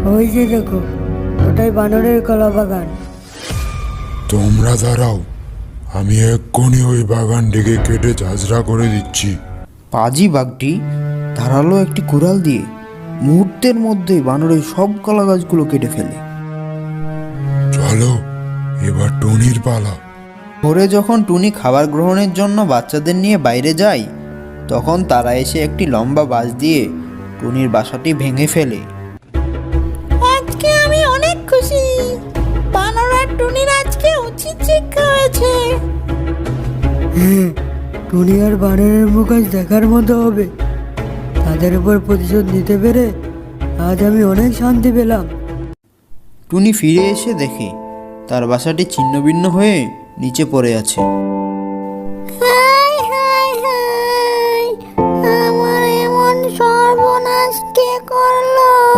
ওই যে দেখো, ওটাই বানরের কলা বাগান। তোমরা দাঁড়াও, আমি এক্ষুনি ওই বাগানটিকে কেটে ঝাঁঝরা করে দিচ্ছি। পাজি বাঘটি ধারালো একটি কুড়াল দিয়ে মুহূর্তের মধ্যেই বানরের সব কলা গাছগুলো কেটে ফেলে। চলো, এবার টুনির পালা। ভোরে যখন টুনি খাবার গ্রহণের জন্য বাচ্চাদের নিয়ে বাইরে যায়, তখন তারা এসে একটি লম্বা বাঁশ দিয়ে টুনির বাসাটি ভেঙে ফেলে। আজকে আমি অনেক খুশি। বানর আর টুনির আজকে উচিত শিক্ষা হয়েছে। হ্যাঁ, টুনি আর বানরের মুখ আজ দেখার মতো হবে। তাদের উপর প্রতিশোধ নিতে পেরে আজ আমি অনেক শান্তি পেলাম। টুনি ফিরে এসে দেখে তার বাসাটি ছিন্নভিন্ন হয়ে নিচে পড়ে আছে।